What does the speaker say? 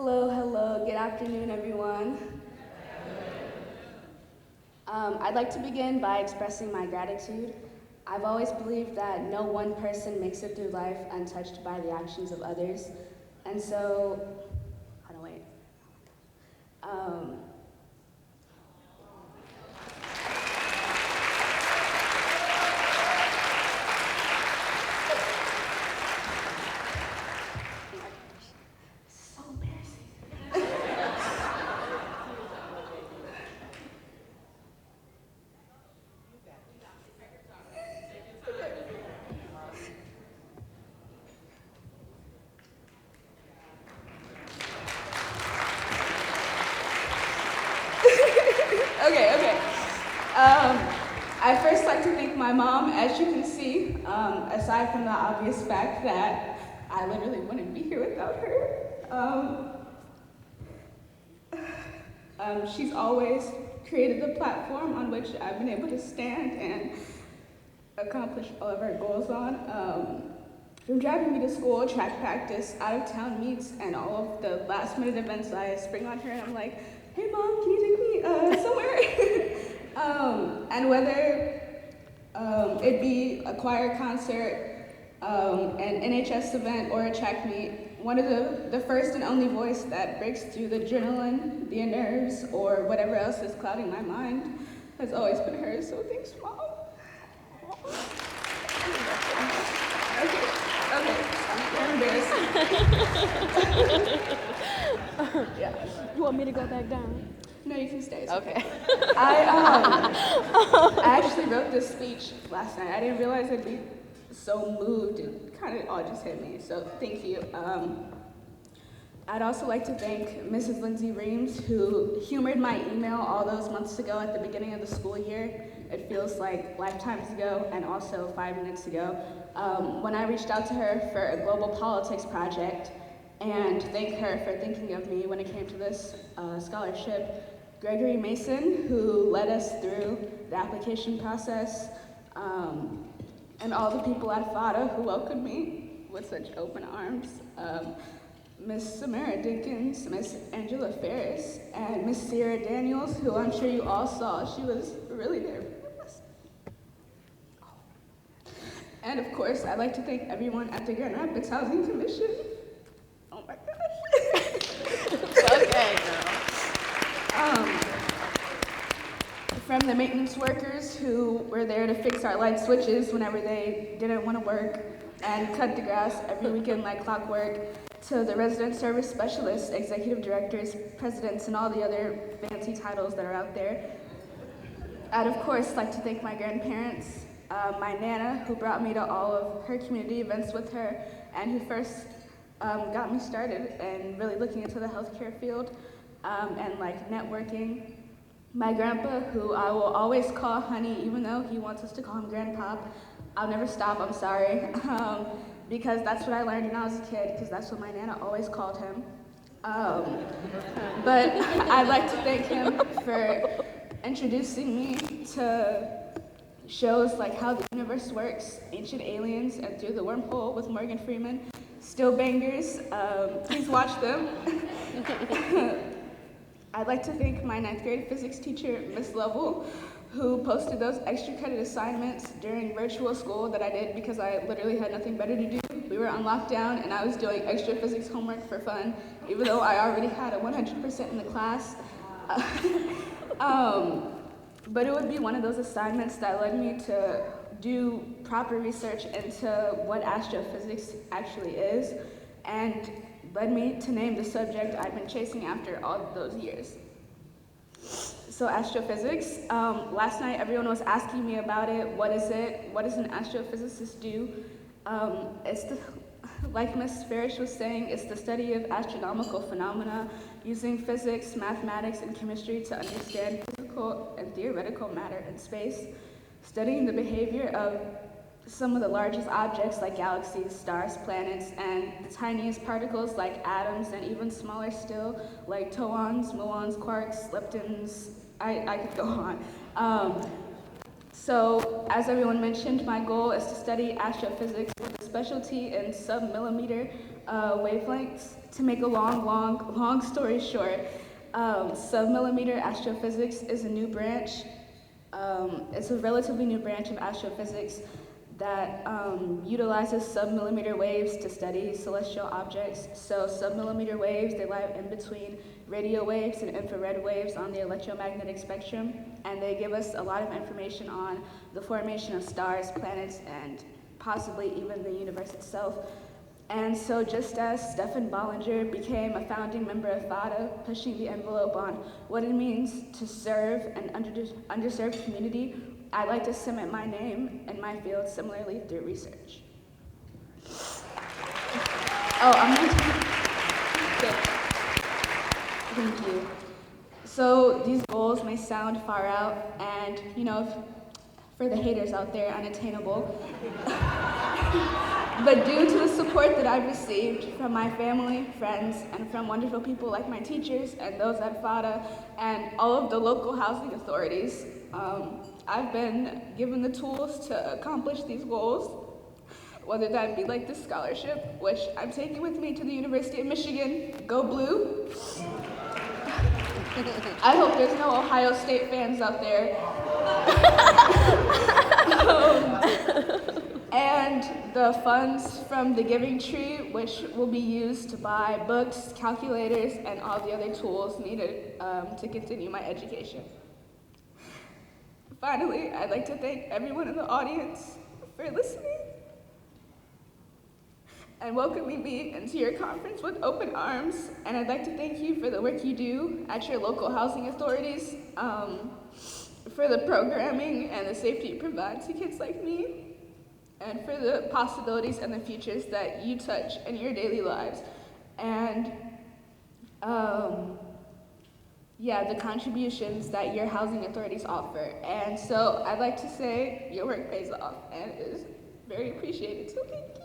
Hello, hello, good afternoon, everyone. I'd like to begin by expressing my gratitude. I've always believed that no one person makes it through life untouched by the actions of others. And so, hold on, wait. Um, so embarrassing. Okay. I first like to thank my mom. As you can see, aside from the obvious fact that I literally wouldn't be here without her, she's always created the platform on which I've been able to stand and accomplish all of our goals on. From driving me to school, track practice, out-of-town meets, and all of the last-minute events I spring on her, and I'm like, hey mom, can you take me somewhere? And whether it be a choir concert, an NHS event, or a track meet, one of the first and only voice that breaks through the adrenaline, the nerves, or whatever else is clouding my mind has always been hers, so thanks mom. Okay, I'm embarrassed. Yeah. You want me to go back down? No, you can stay. Okay. I actually wrote this speech last night. I didn't realize I'd be so moved. It kind of all just hit me, so thank you. I'd also like to thank Mrs. Lindsay Reams, who humored my email all those months ago at the beginning of the school year. It feels like lifetimes ago, and also 5 minutes ago, when I reached out to her for a global politics project, and thank her for thinking of me when it came to this scholarship. Gregory Mason, who led us through the application process, and all the people at PHADA who welcomed me with such open arms. Miss Samara Dinkins, Miss Angela Ferris, and Miss Sierra Daniels, who I'm sure you all saw. She was really there for us. And of course, I'd like to thank everyone at the Grand Rapids Housing Commission. Oh my gosh. Okay, girl. From the maintenance workers who were there to fix our light switches whenever they didn't want to work and cut the grass every weekend like clockwork, to the resident service specialists, executive directors, presidents, and all the other fancy titles that are out there. I'd of course like to thank my grandparents, my Nana, who brought me to all of her community events with her, and who first got me started and really looking into the healthcare field and like networking. My grandpa, who I will always call honey, even though he wants us to call him grandpop. I'll never stop, I'm sorry. Because that's what I learned when I was a kid, because that's what my Nana always called him. But I'd like to thank him for introducing me to shows like How the Universe Works, Ancient Aliens, and Through the Wormhole with Morgan Freeman. Still bangers, please watch them. I'd like to thank my 9th grade physics teacher, Miss Lovell, who posted those extra credit assignments during virtual school that I did because I literally had nothing better to do. We were on lockdown and I was doing extra physics homework for fun, even though I already had a 100% in the class. But it would be one of those assignments that led me to do proper research into what astrophysics actually is, and led me to name the subject I've been chasing after all of those years. So astrophysics, last night everyone was asking me about it. What is it? What does an astrophysicist do? Like Ms. Farish was saying, it's the study of astronomical phenomena using physics, mathematics, and chemistry to understand physical and theoretical matter in space, studying the behavior of some of the largest objects like galaxies, stars, planets, and the tiniest particles like atoms, and even smaller still like tauons, muons, quarks, leptons. I could go on. So, as everyone mentioned, my goal is to study astrophysics with a specialty in sub-millimeter wavelengths. To make a long story short, submillimeter astrophysics is a new branch. It's a relatively new branch of astrophysics that utilizes submillimeter waves to study celestial objects. So submillimeter waves, they lie in between radio waves and infrared waves on the electromagnetic spectrum, and they give us a lot of information on the formation of stars, planets, and possibly even the universe itself. And so just as Stefan Bollinger became a founding member of PHADA, pushing the envelope on what it means to serve an underserved community, I'd like to cement my name and my field similarly through research. Oh, I'm going to... Thank you. So these goals may sound far out and, for the haters out there, unattainable. But due to the support that I've received from my family, friends, and from wonderful people like my teachers and those at PHADA and all of the local housing authorities, I've been given the tools to accomplish these goals, whether that be like this scholarship, which I'm taking with me to the University of Michigan. Go Blue! I hope there's no Ohio State fans out there. And the funds from the Giving Tree, which will be used to buy books, calculators, and all the other tools needed to continue my education. Finally, I'd like to thank everyone in the audience for listening and welcoming me into your conference with open arms. And I'd like to thank you for the work you do at your local housing authorities, for the programming and the safety you provide to kids like me, and for the possibilities and the futures that you touch in your daily lives. And the contributions that your housing authorities offer. And so I'd like to say your work pays off and is very appreciated, so thank you.